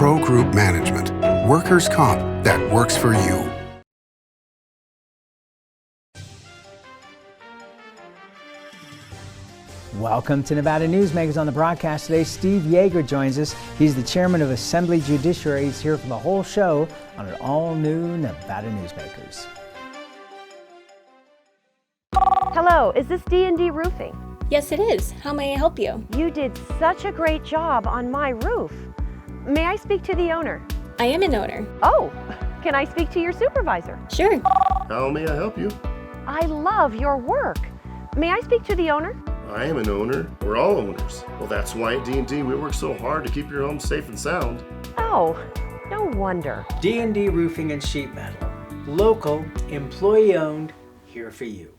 Pro Group Management, workers' comp that works for you. Welcome to Nevada Newsmakers. On the broadcast today, Steve Yeager joins us. He's the chairman of Assembly Judiciary. He's here for the whole show on an all-new Nevada Newsmakers. Hello, is this D&D Roofing? Yes, it is. How may I help you? You did such a great job on my roof. May I speak to the owner? I am an owner. Oh, can I speak to your supervisor? Sure. How may I help you? I love your work. May I speak to the owner? I am an owner. We're all owners. Well, that's why at D&D we work so hard to keep your home safe and sound. Oh, no wonder. D&D Roofing and Sheet Metal. Local, employee-owned, here for you.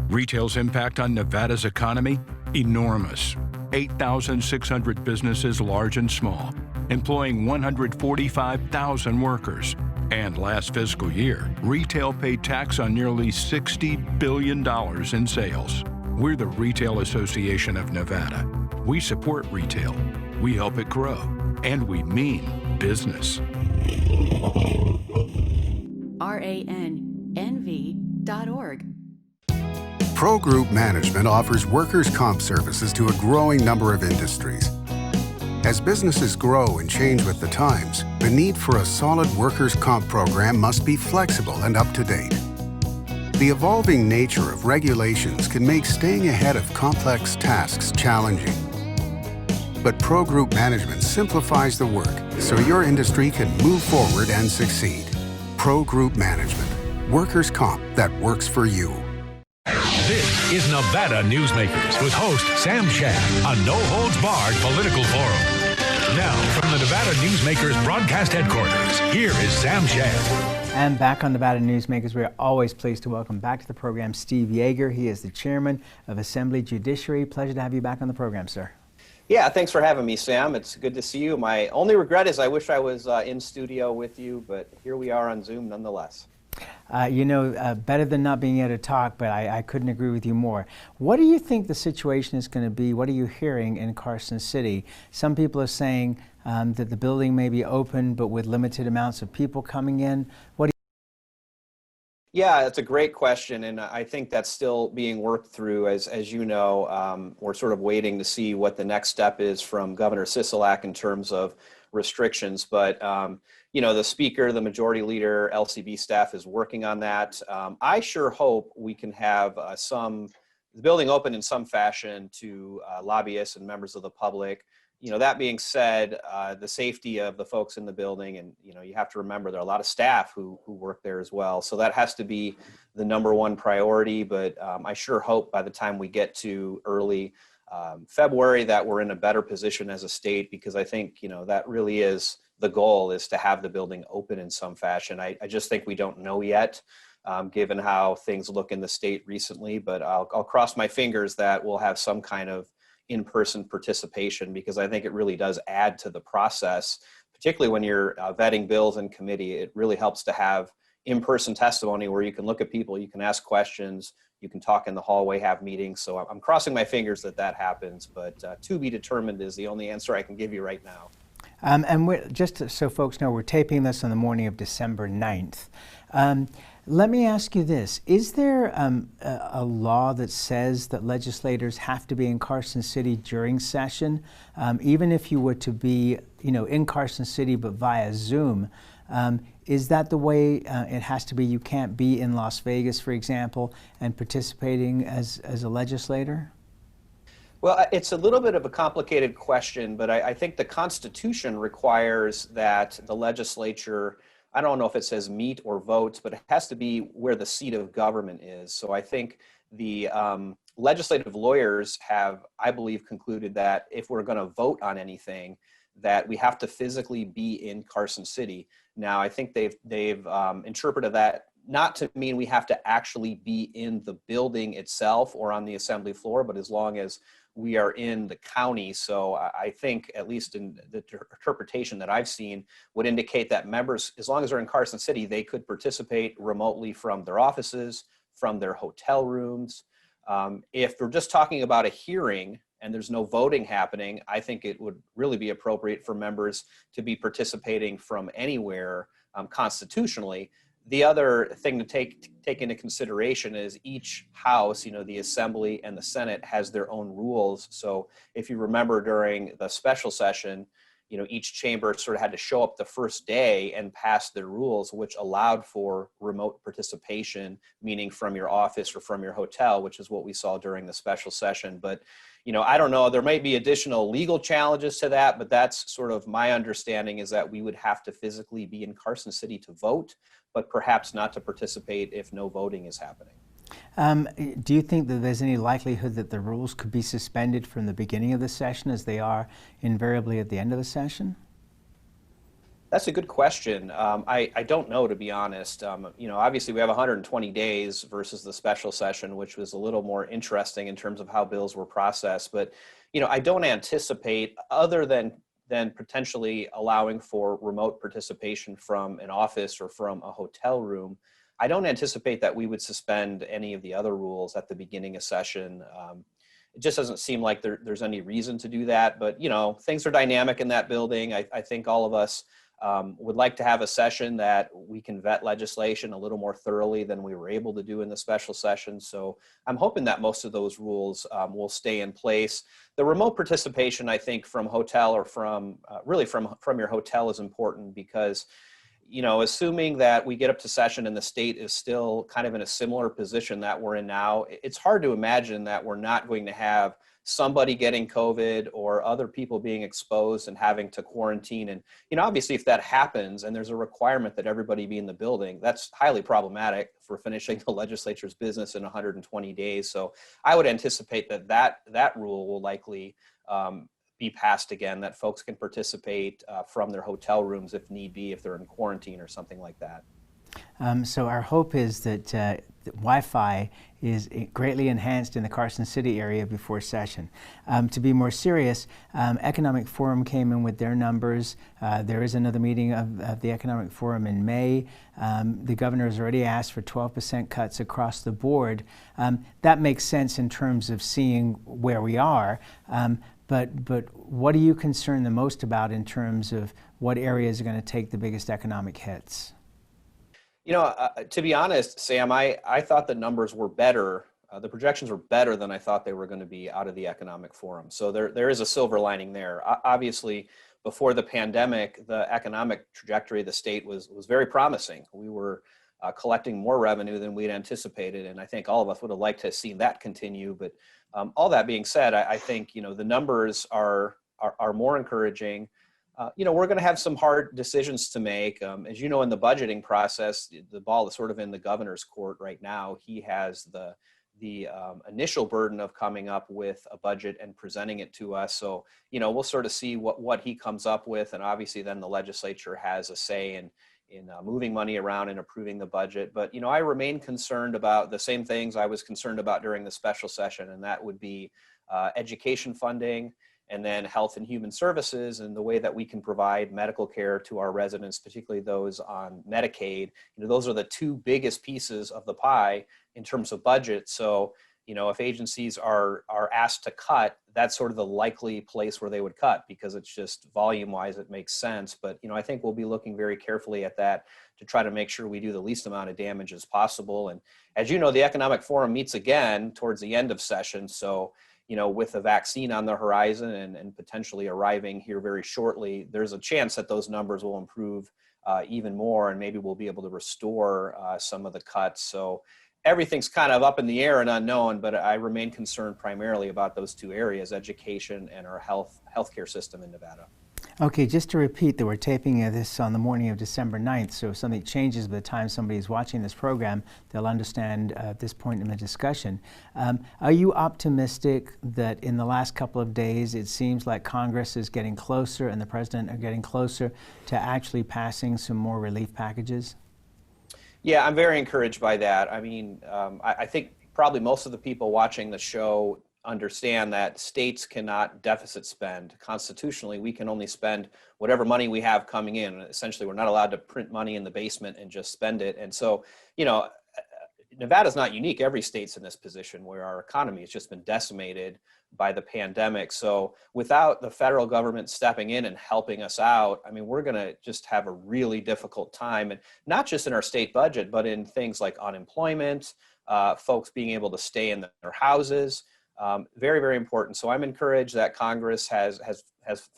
Retail's impact on Nevada's economy? Enormous. 8,600 businesses, large and small, employing 145,000 workers. And last fiscal year, retail paid tax on nearly $60 billion in sales. We're the Retail Association of Nevada. We support retail, we help it grow, and we mean business. RANNV.org. Pro Group Management offers workers' comp services to a growing number of industries. As businesses grow and change with the times, the need for a solid workers' comp program must be flexible and up to date. The evolving nature of regulations can make staying ahead of complex tasks challenging. But Pro Group Management simplifies the work so your industry can move forward and succeed. Pro Group Management, workers' comp that works for you. This is Nevada Newsmakers with host Sam Shad, a no-holds-barred political forum. Now, from the Nevada Newsmakers broadcast headquarters, here is Sam Shad. And back on Nevada Newsmakers, we are always pleased to welcome back to the program Steve Yeager. He is the chairman of Assembly Judiciary. Pleasure to have you back on the program, sir. Yeah, thanks for having me, Sam. It's good to see you. My only regret is I wish I was in studio with you, but here we are on Zoom nonetheless. Better than not being able to talk, but I couldn't agree with you more. What do you think the situation is going to be? What are you hearing in Carson City? Some people are saying that the building may be open, but with limited amounts of people coming in. Yeah, that's a great question, and I think that's still being worked through. As you know, we're sort of waiting to see what the next step is from Governor Sisolak in terms of restrictions, but the speaker, the majority leader, LCB staff is working on that. I sure hope we can have the building open in some fashion to lobbyists and members of the public. That being said, the safety of the folks in the building, and you have to remember there are a lot of staff who work there as well. So that has to be the number one priority. But I sure hope by the time we get to early February that we're in a better position as a state, because I think that really is the goal, is to have the building open in some fashion. I just think we don't know yet, given how things look in the state recently. But I'll cross my fingers that we'll have some kind of in-person participation, because I think it really does add to the process, particularly when you're vetting bills in committee. It really helps to have in-person testimony where you can look at people, you can ask questions, you can talk in the hallway, have meetings. So I'm crossing my fingers that happens, but to be determined is the only answer I can give you right now. And just so folks know, we're taping this on the morning of December 9th. Let me ask you this. Is there a law that says that legislators have to be in Carson City during session? Even if you were to be, in Carson City but via Zoom, is that the way it has to be? You can't be in Las Vegas, for example, and participating as a legislator? Well, it's a little bit of a complicated question, but I think the Constitution requires that the legislature, I don't know if it says meet or vote, but it has to be where the seat of government is. So I think the legislative lawyers have, I believe, concluded that if we're going to vote on anything, that we have to physically be in Carson City. Now, I think they've interpreted that not to mean we have to actually be in the building itself or on the assembly floor, but as long as we are in the county. So I think, at least in the interpretation that I've seen, would indicate that members, as long as they're in Carson City, they could participate remotely from their offices, from their hotel rooms. If we're just talking about a hearing, and there's no voting happening, I think it would really be appropriate for members to be participating from anywhere constitutionally. The other thing to take into consideration is each house, the Assembly and the Senate, has their own rules. So if you remember during the special session, each chamber sort of had to show up the first day and pass their rules, which allowed for remote participation, meaning from your office or from your hotel, which is what we saw during the special session. But, I don't know, there might be additional legal challenges to that, but that's sort of my understanding, is that we would have to physically be in Carson City to vote, but perhaps not to participate if no voting is happening. Do you think that there's any likelihood that the rules could be suspended from the beginning of the session, as they are invariably at the end of the session? That's a good question. I don't know, to be honest. Obviously we have 120 days versus the special session, which was a little more interesting in terms of how bills were processed. But, I don't anticipate, other than potentially allowing for remote participation from an office or from a hotel room, I don't anticipate that we would suspend any of the other rules at the beginning of session. It just doesn't seem like there's any reason to do that. But, things are dynamic in that building. I think all of us would like to have a session that we can vet legislation a little more thoroughly than we were able to do in the special session. So I'm hoping that most of those rules will stay in place. The remote participation, I think, from hotel or from your hotel is important, because assuming that we get up to session and the state is still kind of in a similar position that we're in now, it's hard to imagine that we're not going to have somebody getting COVID or other people being exposed and having to quarantine. And, obviously if that happens and there's a requirement that everybody be in the building, that's highly problematic for finishing the legislature's business in 120 days. So I would anticipate that rule will likely be passed again, that folks can participate from their hotel rooms if need be, if they're in quarantine or something like that. So our hope is that Wi-Fi is greatly enhanced in the Carson City area before session. To be more serious, Economic Forum came in with their numbers. There is another meeting of the Economic Forum in May. The governor has already asked for 12% cuts across the board. That makes sense in terms of seeing where we are. But what are you concerned the most about in terms of what areas are going to take the biggest economic hits? To be honest, Sam, I thought the numbers were better. The projections were better than I thought they were going to be out of the Economic Forum. So there is a silver lining there. Obviously, before the pandemic, the economic trajectory of the state was very promising. We were collecting more revenue than we'd anticipated, and I think all of us would have liked to have seen that continue. But all that being said, I think the numbers are more encouraging. We're going to have some hard decisions to make. As you know, in the budgeting process, the ball is sort of in the governor's court right now. He has the initial burden of coming up with a budget and presenting it to us. So, we'll sort of see what he comes up with. And obviously then the legislature has a say in moving money around and approving the budget. But, I remain concerned about the same things I was concerned about during the special session, and that would be education funding, and then health and human services, and the way that we can provide medical care to our residents, particularly those on Medicaid. Those are the two biggest pieces of the pie in terms of budget. So, if agencies are asked to cut, that's sort of the likely place where they would cut, because it's just volume-wise, it makes sense. But, I think we'll be looking very carefully at that to try to make sure we do the least amount of damage as possible. And as you know, the Economic Forum meets again towards the end of session. So, with a vaccine on the horizon and potentially arriving here very shortly, there's a chance that those numbers will improve even more, and maybe we'll be able to restore some of the cuts. So everything's kind of up in the air and unknown, but I remain concerned primarily about those two areas, education and our healthcare system in Nevada. Okay, just to repeat that we're taping this on the morning of December 9th, so if something changes by the time somebody is watching this program, they'll understand at this point in the discussion. Are you optimistic that in the last couple of days it seems like Congress is getting closer and the President are getting closer to actually passing some more relief packages? Yeah, I'm very encouraged by that. I mean, I think probably most of the people watching the show understand that states cannot deficit spend. Constitutionally, we can only spend whatever money we have coming in. Essentially, we're not allowed to print money in the basement and just spend it. And so, Nevada's not unique. Every state's in this position where our economy has just been decimated by the pandemic. So without the federal government stepping in and helping us out, I mean, we're going to just have a really difficult time, and not just in our state budget, but in things like unemployment, folks being able to stay in their houses. Very, very important. So I'm encouraged that Congress has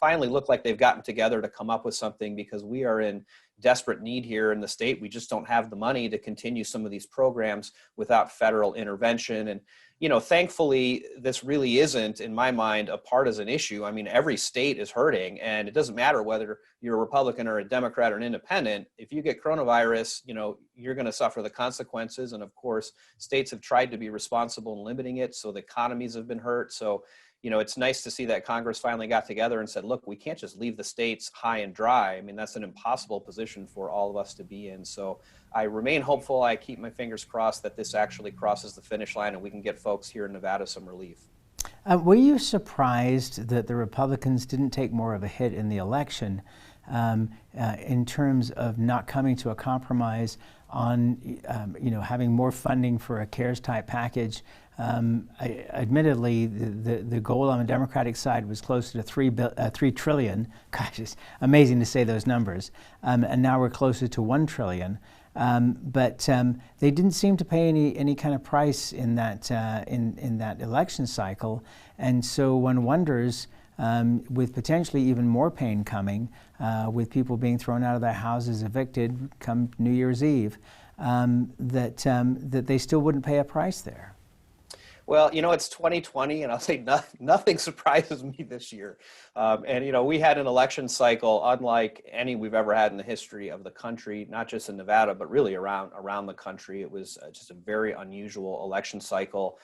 finally looked like they've gotten together to come up with something, because we are in desperate need here in the state. We just don't have the money to continue some of these programs without federal intervention. And, you know, thankfully, this really isn't, in my mind, a partisan issue. I mean, every state is hurting, and it doesn't matter whether you're a Republican or a Democrat or an independent. If you get coronavirus, you know, you're going to suffer the consequences. And of course, states have tried to be responsible in limiting it, so the economies have been hurt. So, you know, it's nice to see that Congress finally got together and said, look, we can't just leave the states high and dry. I mean, that's an impossible position for all of us to be in. So I remain hopeful. I keep my fingers crossed that this actually crosses the finish line and we can get folks here in Nevada some relief. Were you surprised that the Republicans didn't take more of a hit in the election in terms of not coming to a compromise on, you know, having more funding for a CARES-type package? Admittedly, the goal on the Democratic side was closer to $3 trillion. Gosh, it's amazing to say those numbers. And now we're closer to $1 trillion. But they didn't seem to pay any kind of price in that in that election cycle. And so one wonders, with potentially even more pain coming, with people being thrown out of their houses, evicted come New Year's Eve, that they still wouldn't pay a price there. Well, you know, it's 2020, and I'll say nothing surprises me this year. And, you know, we had an election cycle unlike any we've ever had in the history of the country, not just in Nevada, but really around the country. It was just a very unusual election cycle.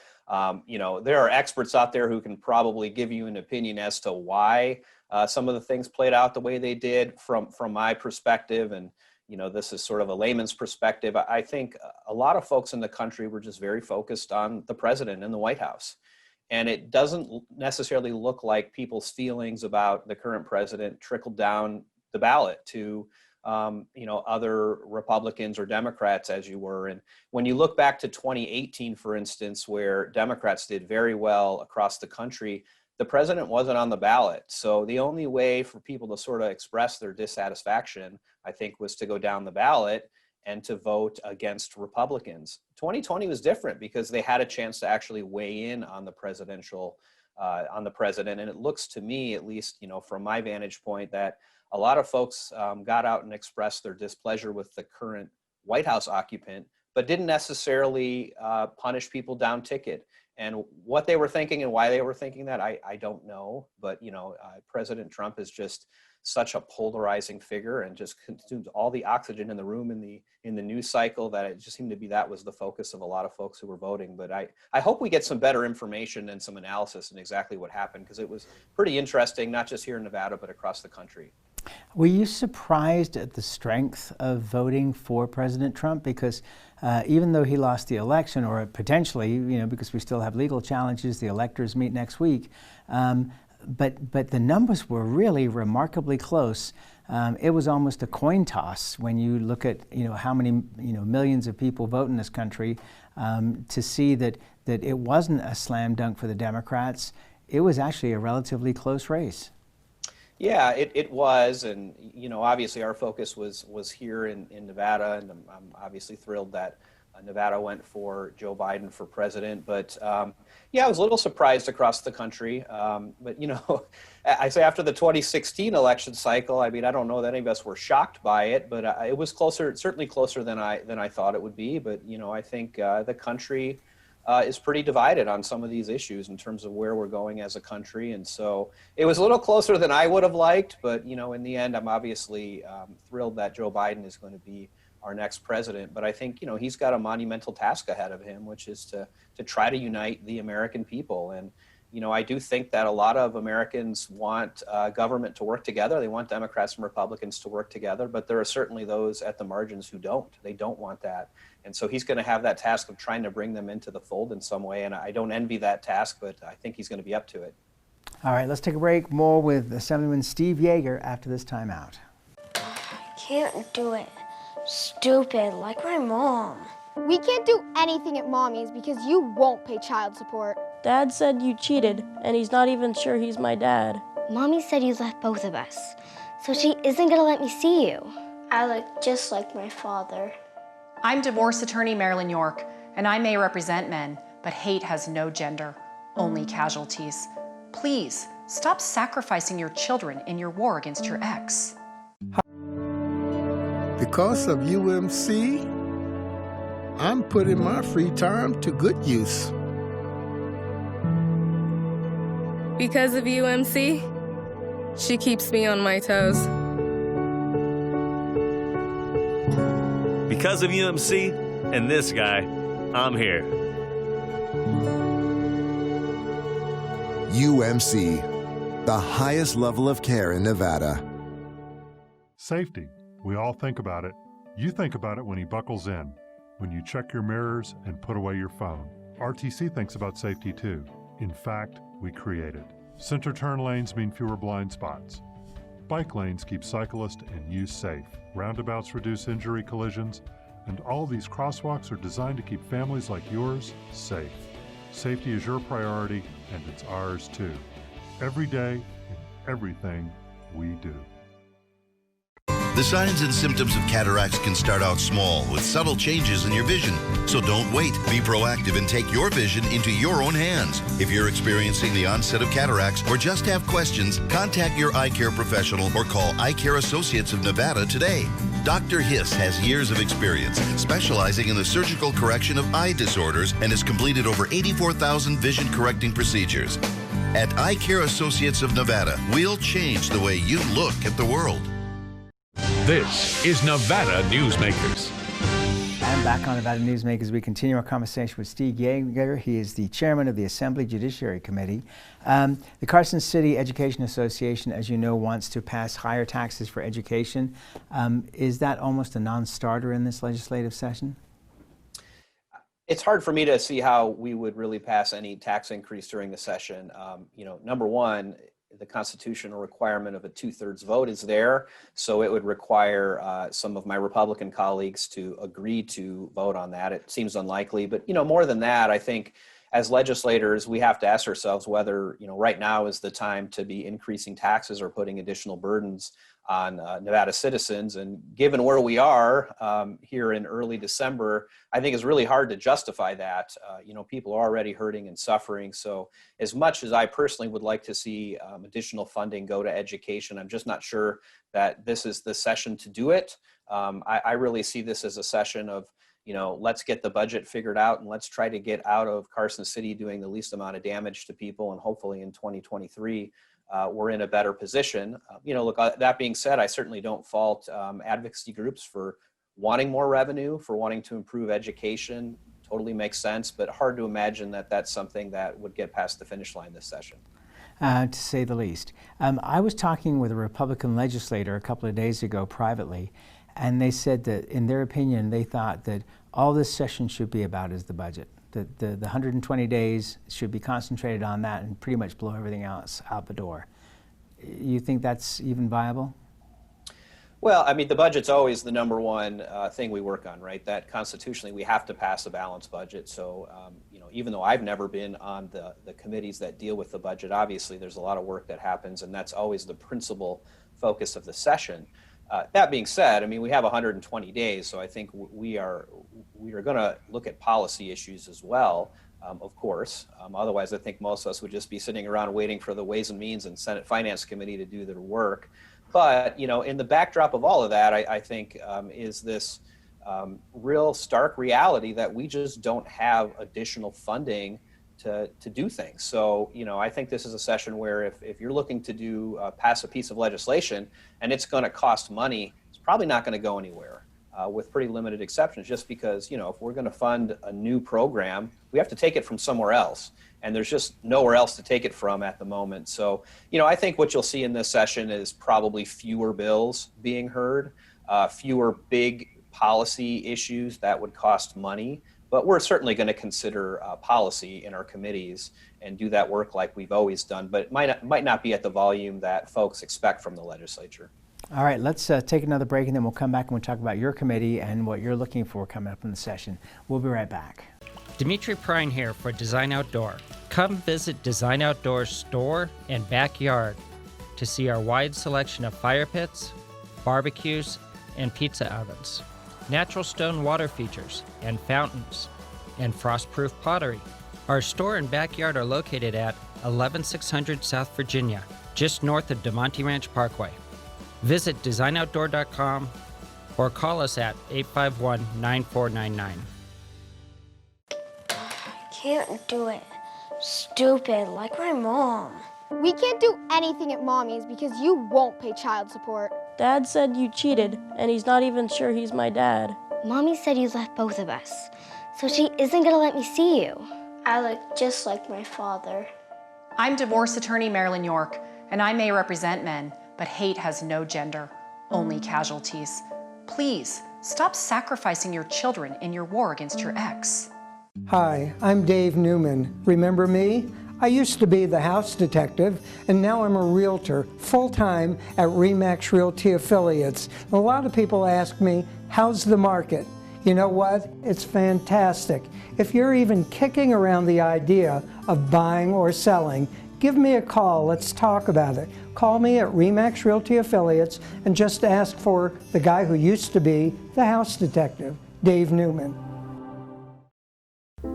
You know, there are experts out there who can probably give you an opinion as to why some of the things played out the way they did from my perspective. And, you know, this is sort of a layman's perspective. I think a lot of folks in the country were just very focused on the president and the White House. And it doesn't necessarily look like people's feelings about the current president trickled down the ballot to, you know, other Republicans or Democrats, as you were. And when you look back to 2018, for instance, where Democrats did very well across the country, the president wasn't on the ballot. So the only way for people to sort of express their dissatisfaction, I think, was to go down the ballot and to vote against Republicans. 2020 was different because they had a chance to actually weigh in on the president. And it looks to me, at least, you know, from my vantage point, that a lot of folks got out and expressed their displeasure with the current White House occupant, but didn't necessarily punish people down ticket. And what they were thinking and why they were thinking that, I don't know. But, you know, President Trump is just such a polarizing figure and just consumes all the oxygen in the room in the news cycle that it just seemed to be that was the focus of a lot of folks who were voting. But I hope we get some better information and some analysis on exactly what happened, because it was pretty interesting, not just here in Nevada, but across the country. Were you surprised at the strength of voting for President Trump? Because even though he lost the election, or potentially, you know, because we still have legal challenges, the electors meet next week, but the numbers were really remarkably close. It was almost a coin toss when you look at, you know, how many, you know, millions of people vote in this country, to see that it wasn't a slam dunk for the Democrats. It was actually a relatively close race. Yeah, it was, and you know, obviously our focus was here in Nevada, and I'm obviously thrilled that Nevada went for Joe Biden for president. But yeah, I was a little surprised across the country. But you know, I say after the 2016 election cycle, I mean, I don't know that any of us were shocked by it, but it was closer, certainly closer than I thought it would be. But you know, I think the country is pretty divided on some of these issues in terms of where we're going as a country. And so it was a little closer than I would have liked, but you know, in the end, I'm obviously thrilled that Joe Biden is going to be our next president. But I think, you know, he's got a monumental task ahead of him, which is to try to unite the American people. And, you know, I do think that a lot of Americans want government to work together. They want Democrats and Republicans to work together, but there are certainly those at the margins who don't. They don't want that. And so he's going to have that task of trying to bring them into the fold in some way. And I don't envy that task, but I think he's going to be up to it. All right, let's take a break. More with Assemblyman Steve Yeager after this timeout. I can't do it. Stupid, like my mom. We can't do anything at Mommy's because you won't pay child support. Dad said you cheated, and he's not even sure he's my dad. Mommy said you left both of us, so she isn't gonna let me see you. I look just like my father. I'm divorce attorney Marilyn York, and I may represent men, but hate has no gender, only casualties. Please, stop sacrificing your children in your war against your ex. Because of UMC, I'm putting my free time to good use. Because of UMC, she keeps me on my toes. Because of UMC and this guy, I'm here. UMC, the highest level of care in Nevada. Safety. We all think about it. You think about it when he buckles in, when you check your mirrors and put away your phone. RTC thinks about safety too. In fact, we create it. Center turn lanes mean fewer blind spots. Bike lanes keep cyclists and you safe. Roundabouts reduce injury collisions, and all these crosswalks are designed to keep families like yours safe. Safety is your priority, and it's ours too. Every day, in everything we do. The signs and symptoms of cataracts can start out small with subtle changes in your vision. So don't wait. Be proactive and take your vision into your own hands. If you're experiencing the onset of cataracts or just have questions, contact your eye care professional or call Eye Care Associates of Nevada today. Dr. Hiss has years of experience specializing in the surgical correction of eye disorders and has completed over 84,000 vision correcting procedures. At Eye Care Associates of Nevada, we'll change the way you look at the world. This is Nevada Newsmakers. And back on Nevada Newsmakers, we continue our conversation with Steve Yeager. He is the chairman of the Assembly Judiciary Committee. The Carson City Education Association, as you know, wants to pass higher taxes for education. Is that almost a non-starter in this legislative session? It's hard for me to see how we would really pass any tax increase during the session. Number one, the constitutional requirement of a 2/3 vote is there, so it would require some of my Republican colleagues to agree to vote on that. It seems unlikely, but more than that, I think as legislators, we have to ask ourselves whether right now is the time to be increasing taxes or putting additional burdens on Nevada citizens. And given where we are here in early December, I think it's really hard to justify that. People are already hurting and suffering. So as much as I personally would like to see additional funding go to education, I'm just not sure that this is the session to do it. I really see this as a session of, let's get the budget figured out and let's try to get out of Carson City doing the least amount of damage to people. And hopefully in 2023, we're in a better position. Look, that being said, I certainly don't fault advocacy groups for wanting more revenue, for wanting to improve education. Totally makes sense, but hard to imagine that that's something that would get past the finish line this session. To say the least. I was talking with a Republican legislator a couple of days ago privately, and they said that in their opinion, they thought that all this session should be about is the budget. The 120 days should be concentrated on that and pretty much blow everything else out the door. You think that's even viable? Well, I mean, the budget's always the number one thing we work on, right? That constitutionally we have to pass a balanced budget. So, even though I've never been on the committees that deal with the budget, obviously there's a lot of work that happens, and that's always the principal focus of the session. That being said, I mean, we have 120 days, so I think we are going to look at policy issues as well, of course. Otherwise, I think most of us would just be sitting around waiting for the Ways and Means and Senate Finance Committee to do their work. But, in the backdrop of all of that, I think is this real stark reality that we just don't have additional funding to do things. So, I think this is a session where if you're looking to pass a piece of legislation and it's going to cost money, it's probably not going to go anywhere, with pretty limited exceptions, just because, if we're going to fund a new program, we have to take it from somewhere else. And there's just nowhere else to take it from at the moment. So, I think what you'll see in this session is probably fewer bills being heard, fewer big policy issues that would cost money. But we're certainly going to consider policy in our committees and do that work like we've always done. But it might not be at the volume that folks expect from the legislature. All right, let's take another break, and then we'll come back and we'll talk about your committee and what you're looking for coming up in the session. We'll be right back. Dimitri Prine here for Design Outdoor. Come visit Design Outdoor's store and backyard to see our wide selection of fire pits, barbecues, and pizza ovens, natural stone water features and fountains, and frost-proof pottery. Our store and backyard are located at 11600 South Virginia, just north of DeMonte Ranch Parkway. Visit designoutdoor.com or call us at 851-9499. Can't do it. Stupid, like my mom. We can't do anything at Mommy's because you won't pay child support. Dad said you cheated, and he's not even sure he's my dad. Mommy said you left both of us, so she isn't gonna let me see you. I look just like my father. I'm divorce attorney Marilyn York, and I may represent men, but hate has no gender, only casualties. Please, stop sacrificing your children in your war against your ex. Hi, I'm Dave Newman. Remember me? I used to be the house detective, and now I'm a realtor, full-time at RE/MAX Realty Affiliates. A lot of people ask me, how's the market? You know what? It's fantastic. If you're even kicking around the idea of buying or selling, give me a call. Let's talk about it. Call me at RE/MAX Realty Affiliates and just ask for the guy who used to be the house detective, Dave Newman.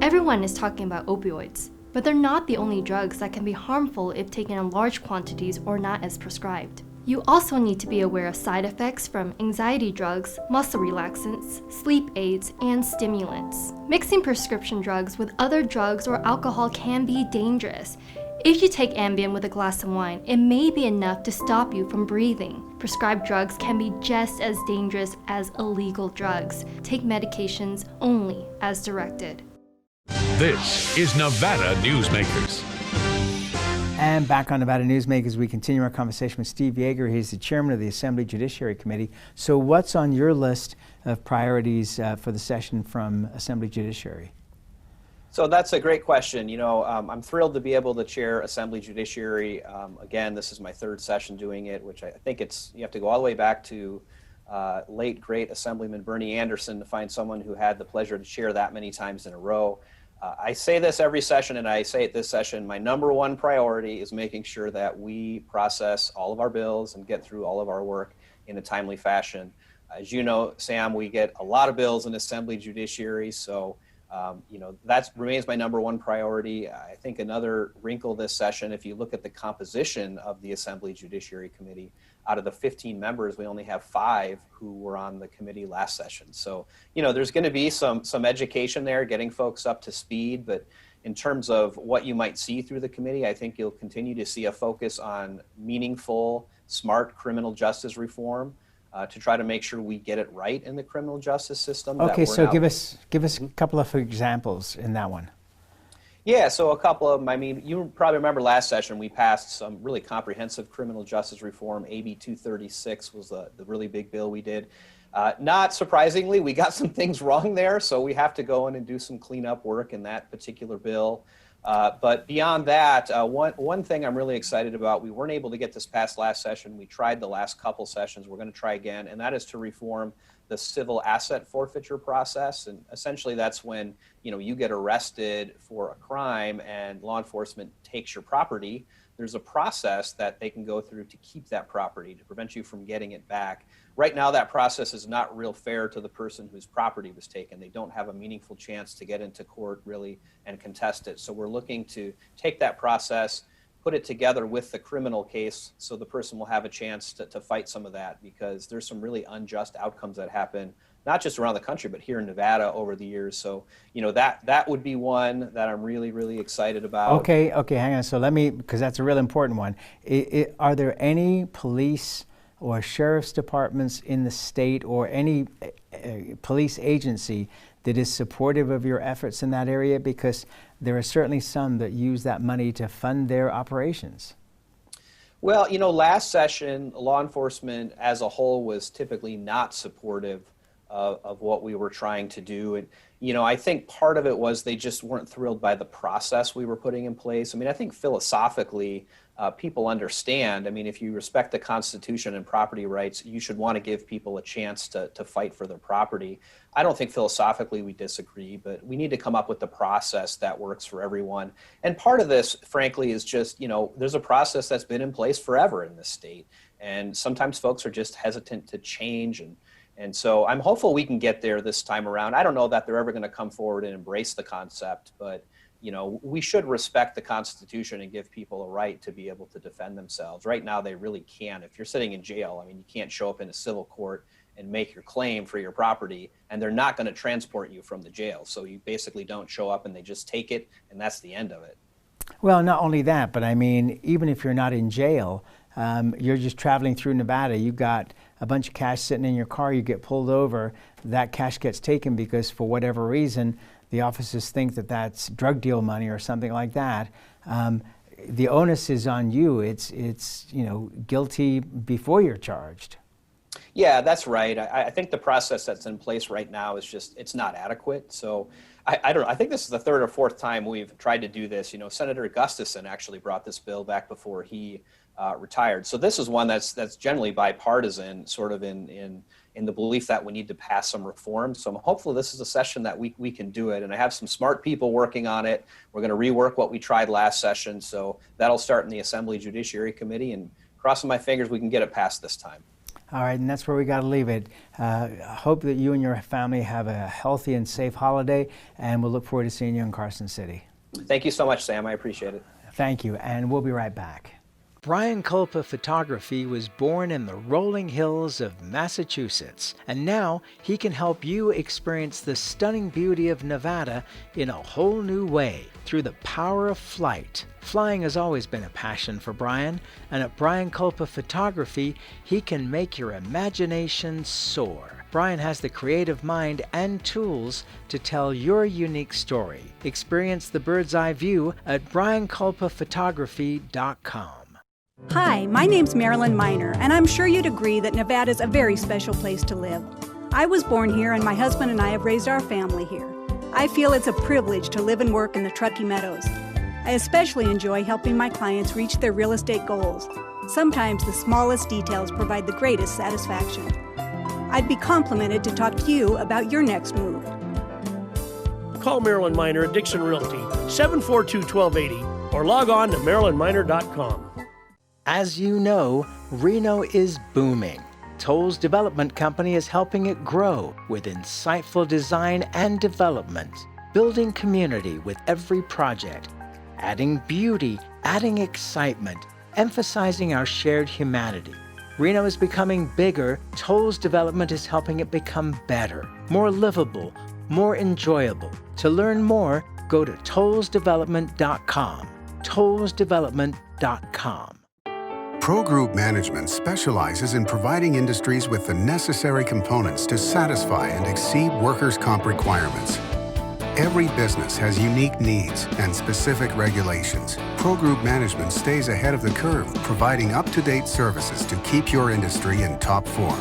Everyone is talking about opioids, but they're not the only drugs that can be harmful if taken in large quantities or not as prescribed. You also need to be aware of side effects from anxiety drugs, muscle relaxants, sleep aids, and stimulants. Mixing prescription drugs with other drugs or alcohol can be dangerous. If you take Ambien with a glass of wine, it may be enough to stop you from breathing. Prescribed drugs can be just as dangerous as illegal drugs. Take medications only as directed. This is Nevada Newsmakers. And back on Nevada Newsmakers, we continue our conversation with Steve Yeager. He's the chairman of the Assembly Judiciary Committee. So what's on your list of priorities for the session from Assembly Judiciary? So that's a great question. You know, I'm thrilled to be able to chair Assembly Judiciary. Again, this is my third session doing it, which I think you have to go all the way back to late, great Assemblyman Bernie Anderson to find someone who had the pleasure to chair that many times in a row. I say this every session, and I say it this session, my number one priority is making sure that we process all of our bills and get through all of our work in a timely fashion. As you know, Sam, we get a lot of bills in Assembly Judiciary, so you know, that remains my number one priority. I think another wrinkle this session, if you look at the composition of the Assembly Judiciary Committee, out of the 15 members, we only have 5 who were on the committee last session. So, you know, there's going to be some education there, getting folks up to speed. But in terms of what you might see through the committee, I think you'll continue to see a focus on meaningful, smart criminal justice reform to try to make sure we get it right in the criminal justice system. Okay, so give us a couple of examples in that one. Yeah, so a couple of them. I mean, you probably remember last session we passed some really comprehensive criminal justice reform. AB 236 was the really big bill we did. Not surprisingly, we got some things wrong there, so we have to go in and do some cleanup work in that particular bill. But beyond that, one thing I'm really excited about, we weren't able to get this passed last session. We tried the last couple sessions. We're going to try again, and that is to reform the civil asset forfeiture process. And essentially that's when, you know, you get arrested for a crime and law enforcement takes your property. There's a process that they can go through to keep that property, to prevent you from getting it back. Right now, that process is not real fair to the person whose property was taken. They don't have a meaningful chance to get into court really and contest it. So we're looking to take that process, put it together with the criminal case so the person will have a chance to fight some of that, because there's some really unjust outcomes that happen, not just around the country, but here in Nevada over the years. So, you know, that would be one that I'm really, really excited about. Okay, hang on. So because that's a real important one. Are there any police or sheriff's departments in the state or any police agency that is supportive of your efforts in that area? Because there are certainly some that use that money to fund their operations. Well, you know, last session, law enforcement as a whole was typically not supportive of what we were trying to do. And, you know, I think part of it was they just weren't thrilled by the process we were putting in place. I mean, I think philosophically, people understand. I mean, if you respect the Constitution and property rights, you should want to give people a chance to fight for their property. I don't think philosophically we disagree, but we need to come up with the process that works for everyone. And part of this, frankly, is just, you know, there's a process that's been in place forever in this state. And sometimes folks are just hesitant to change. And so I'm hopeful we can get there this time around. I don't know that they're ever going to come forward and embrace the concept, but you know, we should respect the Constitution and give people a right to be able to defend themselves. Right now, they really can't. If you're sitting in jail, I mean, you can't show up in a civil court and make your claim for your property, and they're not going to transport you from the jail. So you basically don't show up and they just take it, and that's the end of it. Well, not only that, but I mean, even if you're not in jail, you're just traveling through Nevada, you've got a bunch of cash sitting in your car, you get pulled over, that cash gets taken because for whatever reason, the officers think that that's drug deal money or something like that. The onus is on you. It's you know, guilty before you're charged. Yeah, that's right. I think the process that's in place right now is just, it's not adequate. So I don't know. I think this is the third or fourth time we've tried to do this. You know, Senator Gustafson actually brought this bill back before he retired. So this is one that's generally bipartisan, sort of in the belief that we need to pass some reforms. So hopefully this is a session that we can do it. And I have some smart people working on it. We're going to rework what we tried last session. So that'll start in the Assembly Judiciary Committee, and crossing my fingers we can get it passed this time. All right, and that's where we got to leave it. I hope that you and your family have a healthy and safe holiday, and we'll look forward to seeing you in Carson City. Thank you so much, Sam. I appreciate it. Thank you, and we'll be right back. Brian Culpa Photography was born in the rolling hills of Massachusetts, and now he can help you experience the stunning beauty of Nevada in a whole new way through the power of flight. Flying has always been a passion for Brian, and at Brian Culpa Photography, he can make your imagination soar. Brian has the creative mind and tools to tell your unique story. Experience the bird's eye view at brianculpaphotography.com. Hi, my name's Marilyn Miner, and I'm sure you'd agree that Nevada's a very special place to live. I was born here, and my husband and I have raised our family here. I feel it's a privilege to live and work in the Truckee Meadows. I especially enjoy helping my clients reach their real estate goals. Sometimes the smallest details provide the greatest satisfaction. I'd be complimented to talk to you about your next move. Call Marilyn Miner at Dixon Realty, 742-1280, or log on to marilynminer.com. As you know, Reno is booming. Toll's Development Company is helping it grow with insightful design and development, building community with every project, adding beauty, adding excitement, emphasizing our shared humanity. Reno is becoming bigger. Toll's Development is helping it become better, more livable, more enjoyable. To learn more, go to tollsdevelopment.com. tollsdevelopment.com. Pro Group Management specializes in providing industries with the necessary components to satisfy and exceed workers' comp requirements. Every business has unique needs and specific regulations. Pro Group Management stays ahead of the curve, providing up-to-date services to keep your industry in top form.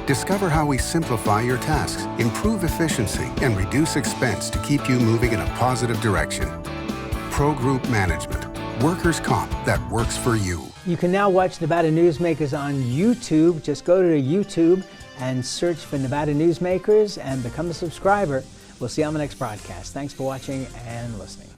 Discover how we simplify your tasks, improve efficiency, and reduce expense to keep you moving in a positive direction. Pro Group Management. Workers' comp that works for you. You can now watch Nevada Newsmakers on YouTube. Just go to YouTube and search for Nevada Newsmakers and become a subscriber. We'll see you on the next broadcast. Thanks for watching and listening.